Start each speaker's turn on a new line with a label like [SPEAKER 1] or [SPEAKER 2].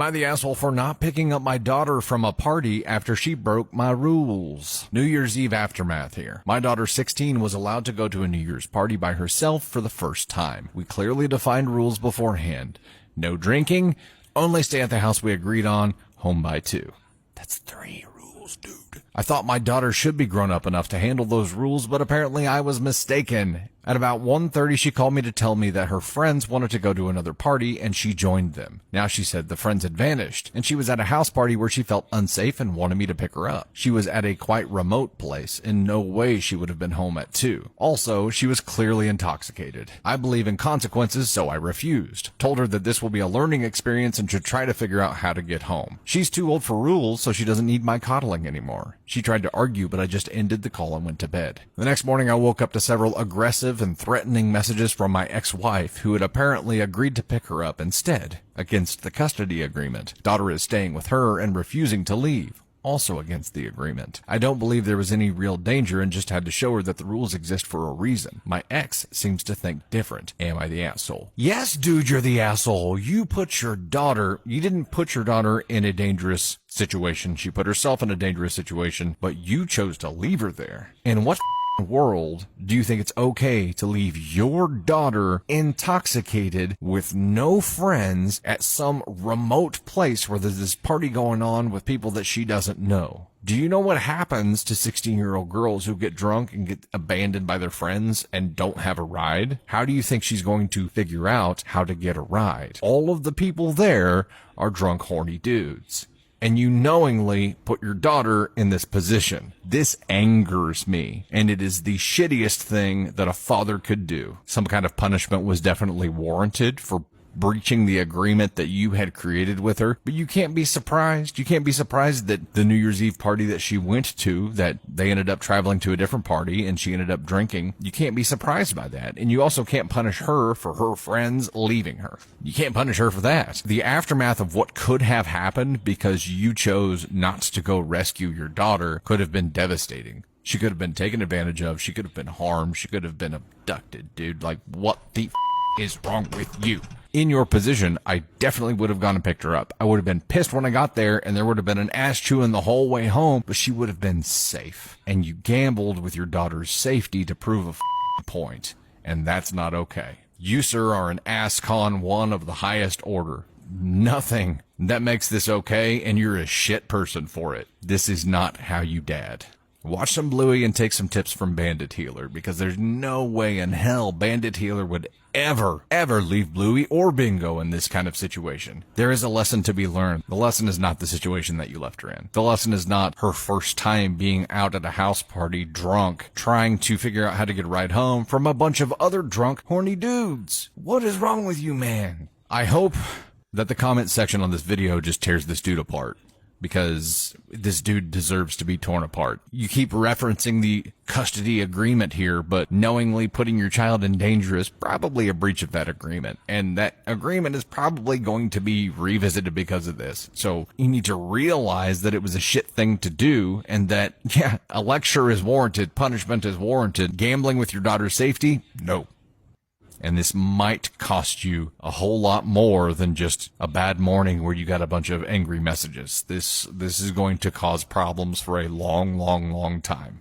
[SPEAKER 1] Am I the asshole for not picking up my daughter from a party after she broke my rules? New Year's Eve aftermath here. My daughter, 16, was allowed to go to a New Year's party by herself for the first time. We clearly defined rules beforehand. No drinking, only stay at the house we agreed on, home by 2. That's 3 rules, dude. I thought my daughter should be grown up enough to handle those rules, but apparently I was mistaken. At about 1:30, she called me to tell me that her friends wanted to go to another party and she joined them. Now she said the friends had vanished and she was at a house party where she felt unsafe and wanted me to pick her up. She was at a quite remote place. In no way she would have been home at 2. Also, she was clearly intoxicated. I believe in consequences, so I refused. Told her that this will be a learning experience and should try to figure out how to get home. She's too old for rules, so she doesn't need my coddling anymore. She tried to argue, but I just ended the call and went to bed. The next morning, I woke up to several aggressive and threatening messages from my ex-wife, who had apparently agreed to pick her up instead, against the custody agreement. Daughter is staying with her and refusing to leave, also against the agreement. I don't believe there was any real danger and just had to show her that the rules exist for a reason. My ex seems to think different. Am I the asshole? Yes, dude, you're the asshole. You didn't put your daughter in a dangerous situation. She put herself in a dangerous situation, but you chose to leave her there. And what world do you think it's okay to leave your daughter intoxicated with no friends at some remote place where there's this party going on with people that she doesn't know? Do you know what happens to 16-year-old girls who get drunk and get abandoned by their friends and don't have a ride? How do you think she's going to figure out how to get a ride? All of the people there are drunk, horny dudes. And you knowingly put your daughter in this position. This angers me, and it is the shittiest thing that a father could do. Some kind of punishment was definitely warranted for breaching the agreement that you had created with her, but you can't be surprised. You can't be surprised that the New Year's Eve party that she went to, that they ended up traveling to a different party and she ended up drinking. You can't be surprised by that. And you also can't punish her for her friends leaving her. You can't punish her for that. The aftermath of what could have happened because you chose not to go rescue your daughter could have been devastating. She could have been taken advantage of. She could have been harmed. She could have been abducted, dude. Like, what the is wrong with you? In your position, I definitely would have gone and picked her up. I would have been pissed when I got there, and there would have been an ass chewing the whole way home, but she would have been safe. And you gambled with your daughter's safety to prove a point, and that's not okay. You, sir, are an ass con one of the highest order. Nothing that makes this okay, and you're a shit person for it. This is not how you dad. Watch some Bluey and take some tips from Bandit Healer, because there's no way in hell Bandit Healer would ever leave Bluey or Bingo in this kind of situation. There is a lesson to be learned. The lesson is not the situation that you left her in. The lesson is not her first time being out at a house party drunk, trying to figure out how to get a ride home from a bunch of other drunk, horny dudes. What is wrong with you, man? I hope that the comment section on this video just tears this dude apart, because this dude deserves to be torn apart. You keep referencing the custody agreement here, but knowingly putting your child in danger is probably a breach of that agreement. And that agreement is probably going to be revisited because of this. So you need to realize that it was a shit thing to do, and that, yeah, a lecture is warranted, punishment is warranted. Gambling with your daughter's safety? No. And this might cost you a whole lot more than just a bad morning where you got a bunch of angry messages. This is going to cause problems for a long time.